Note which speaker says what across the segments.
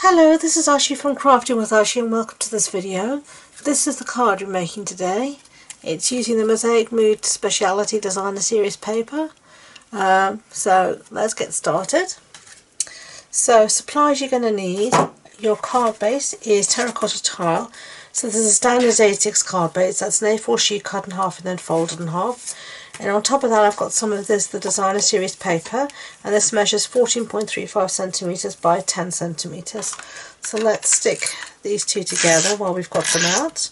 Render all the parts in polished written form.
Speaker 1: Hello, this is Ashi from Crafting with Ashi and welcome to this video. This is the card we're making today. It's using the Mosaic Mood Speciality Designer Series paper. So let's get started. So supplies you're going to need. Your card base is terracotta tile. So this is a standard 86 card base. That's an A4 sheet cut in half and then folded in half. And on top of that I've got some of this, the designer series paper, and this measures 14.35 centimeters by 10 centimeters. So let's stick these two together while we've got them out.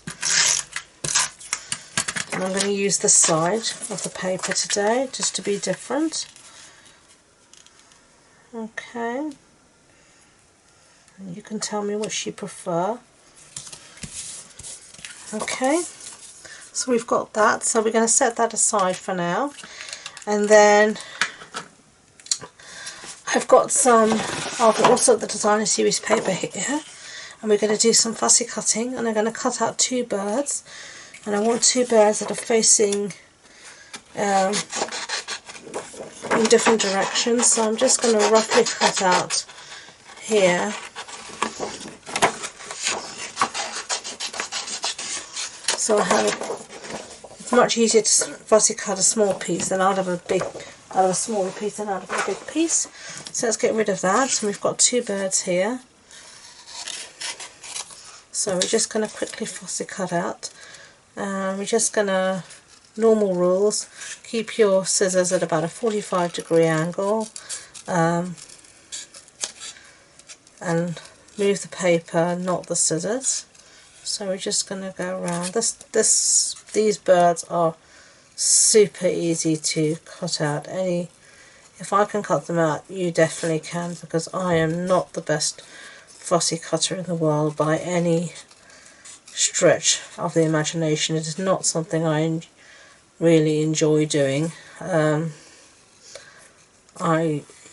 Speaker 1: And I'm going to use this side of the paper today just to be different. Okay. And you can tell me which you prefer. Okay. So we've got that, so we're going to set that aside for now. And then I've got also the designer series paper here, and we're going to do some fussy cutting, and I'm going to cut out two birds, and I want two birds that are facing in different directions. So I'm just going to roughly cut out here. So I have it's much easier to fussy cut a small piece than out of a smaller piece than out of a big piece. So let's get rid of that. And we've got two birds here. So we're just going to quickly fussy cut out. We're just going to, normal rules, keep your scissors at about a 45-degree angle, and move the paper, not the scissors. So we're just going to go around. These birds are super easy to cut out. If I can cut them out, you definitely can, because I am not the best fussy cutter in the world by any stretch of the imagination. It is not something I really enjoy doing. I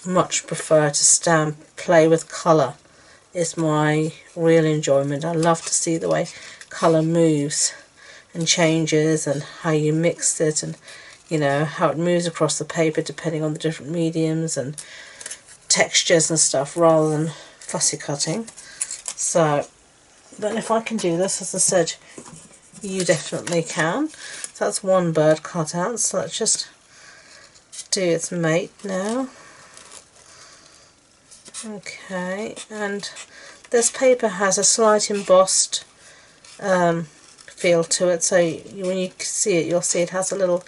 Speaker 1: much prefer to play with colour. Is my real enjoyment. I love to see the way colour moves and changes, and how you mix it, and you know how it moves across the paper depending on the different mediums and textures and stuff, rather than fussy cutting. So, but if I can do this, as I said, you definitely can. So that's one bird cut out. So let's just do its mate now. Okay, and this paper has a slight embossed feel to it, so when you see it, you'll see it has a little,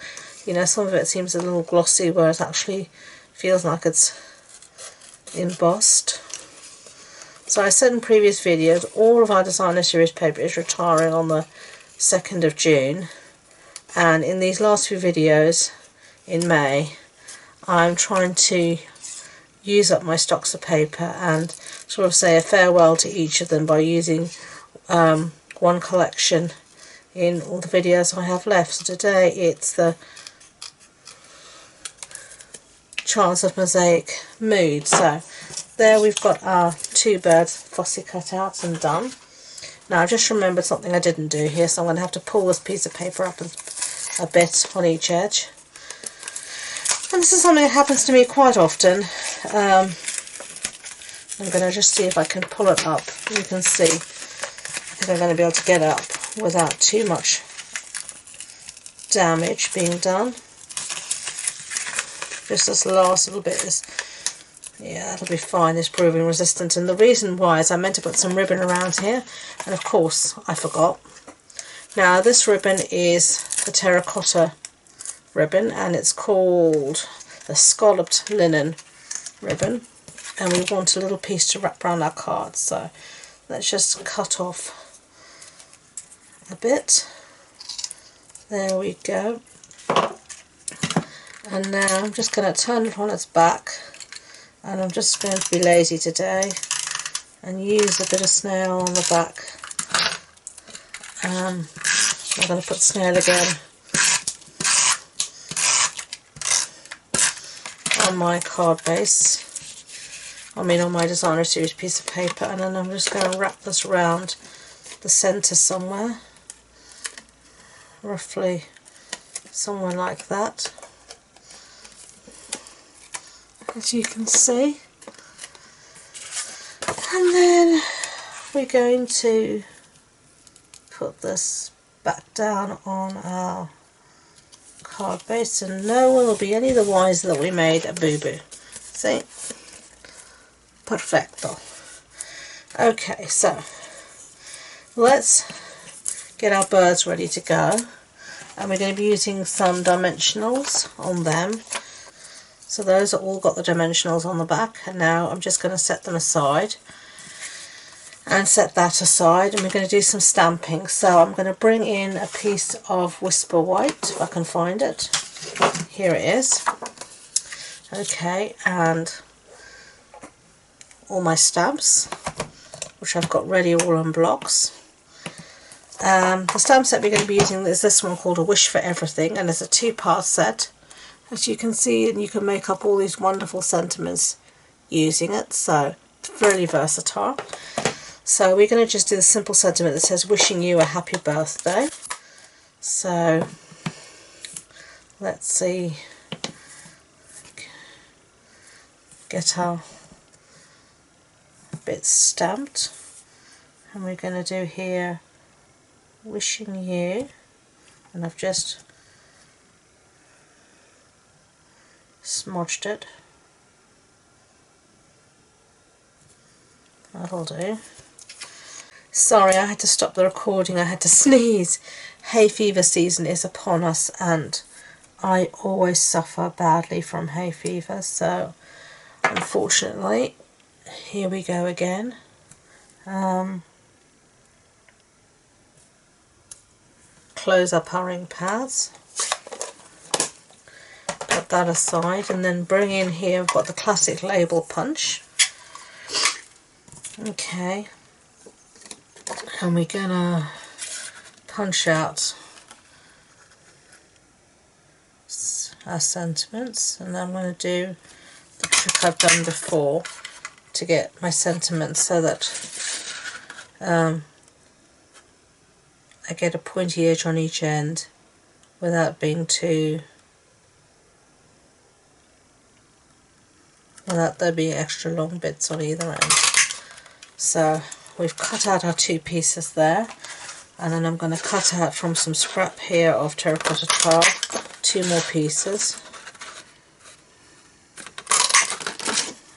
Speaker 1: you know, some of it seems a little glossy, where it actually feels like it's embossed. So I said in previous videos, all of our designer series paper is retiring on the 2nd of June, and in these last few videos in May, I'm trying to use up my stocks of paper and sort of say a farewell to each of them by using one collection in all the videos I have left. So today it's the Chance of Mosaic Mood. So there we've got our two birds fussy cut out and done. Now I just remembered something I didn't do here, so I'm going to have to pull this piece of paper up a bit on each edge. And this is something that happens to me quite often. I'm going to just see if I can pull it up. You can see, I think I'm going to be able to get up without too much damage being done. Just this last little bit is, yeah, that'll be fine, it's proving resistant. And the reason why is I meant to put some ribbon around here, and of course I forgot. Now this ribbon is the terracotta ribbon, and it's called the scalloped linen ribbon, and we want a little piece to wrap around our card. So let's just cut off a bit. There we go. And now I'm just going to turn it on its back, and I'm just going to be lazy today and use a bit of snail on the back. I'm going to put snail again on my card base, on my designer series piece of paper, and then I'm just going to wrap this around the centre somewhere, roughly somewhere like that, as you can see. And then we're going to put this back down on our card base, and no one will be any the wiser that we made a boo-boo. See? Perfecto. Okay, so let's get our birds ready to go, and we're going to be using some dimensionals on them. So those are all got the dimensionals on the back, and now I'm just going to set them aside and set that aside, and we're going to do some stamping. So I'm going to bring in a piece of Whisper White, if I can find it. Here it is. Okay, and all my stamps, which I've got ready all on blocks. The stamp set we're going to be using is this one called A Wish for Everything, and it's a 2-part set, as you can see, and you can make up all these wonderful sentiments using it, so it's really versatile. So we're going to just do the simple sentiment that says wishing you a happy birthday. So let's see, get our bits stamped, and we're going to do here wishing you, and I've just smudged it. That'll do. Sorry, I had to stop the recording, I had to sneeze. Hay fever season is upon us, and I always suffer badly from hay fever, so unfortunately here we go again. Close up our ink pads, put that aside, and then bring in here, I've got the classic label punch. Okay, and we're gonna punch out our sentiments, and I'm going to do the trick I've done before to get my sentiments so that I get a pointy edge on each end without being too, without there being extra long bits on either end. So we've cut out our 2 pieces there, and then I'm going to cut out from some scrap here of terracotta tile 2 more pieces.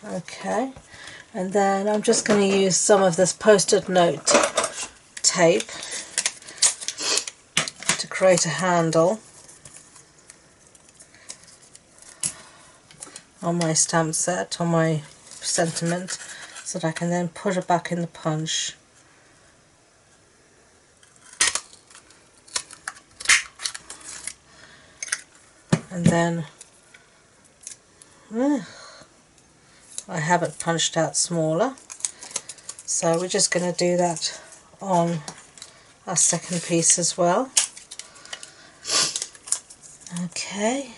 Speaker 1: Okay, and then I'm just going to use some of this post-it note tape to create a handle on my stamp set, on my sentiment, so that I can then put it back in the punch. And then I have it punched out smaller, so we're just going to do that on our second piece as well. Okay.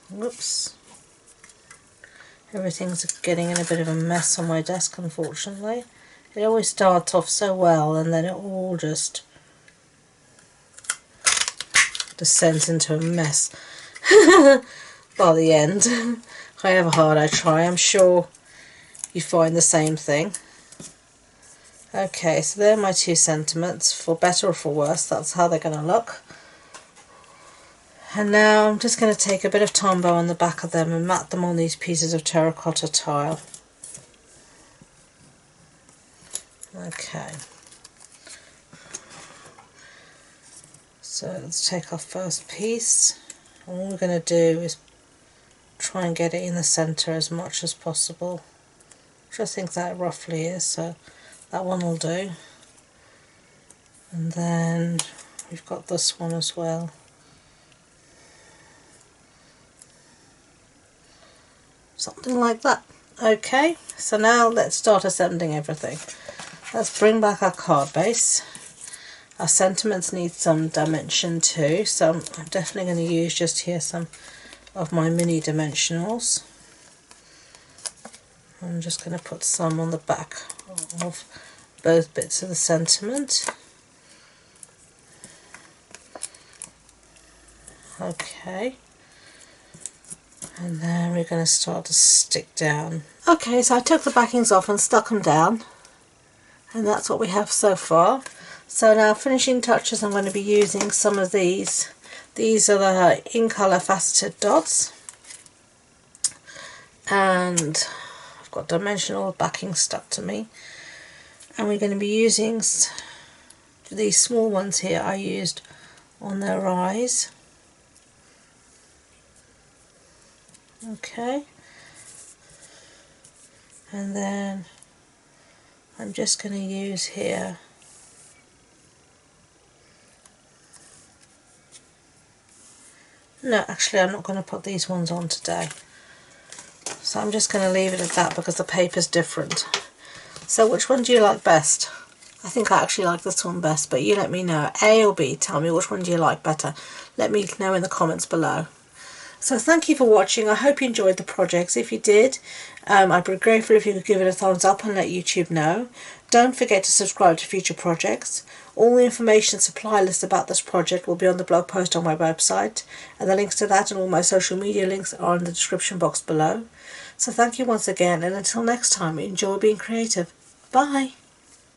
Speaker 1: Whoops. Everything's getting in a bit of a mess on my desk, unfortunately. It always starts off so well, and then it all just descends into a mess by the end. However hard I try, I'm sure you find the same thing. Okay, so they're my 2 sentiments, for better or for worse, that's how they're going to look. And now I'm just going to take a bit of Tombow on the back of them and mat them on these pieces of terracotta tile. Okay. So let's take our first piece, and all we're going to do is try and get it in the centre as much as possible, which I think that roughly is, so that one will do. And then we've got this one as well. Something like that. Okay, so now let's start assembling everything. Let's bring back our card base. Our sentiments need some dimension too, so I'm definitely going to use just here some of my mini dimensionals. I'm just going to put some on the back of both bits of the sentiment. Okay. And then we're going to start to stick down. Okay, so I took the backings off and stuck them down, and that's what we have so far. So now finishing touches, I'm going to be using some of these. These are the in colour faceted dots, and I've got dimensional backing stuck to me, and we're going to be using these small ones here I used on their eyes. Okay, and then I'm just going to use here no, actually I'm not going to put these ones on today, so I'm just going to leave it at that because the paper's different. So which one do you like best? I think I actually like this one best, but you let me know. A or B, tell me which one do you like better. Let me know in the comments below. So thank you for watching. I hope you enjoyed the projects. If you did, I'd be grateful if you could give it a thumbs up and let YouTube know. Don't forget to subscribe to future projects. All the information supply list about this project will be on the blog post on my website, and the links to that and all my social media links are in the description box below. So thank you once again, and until next time, enjoy being creative. Bye!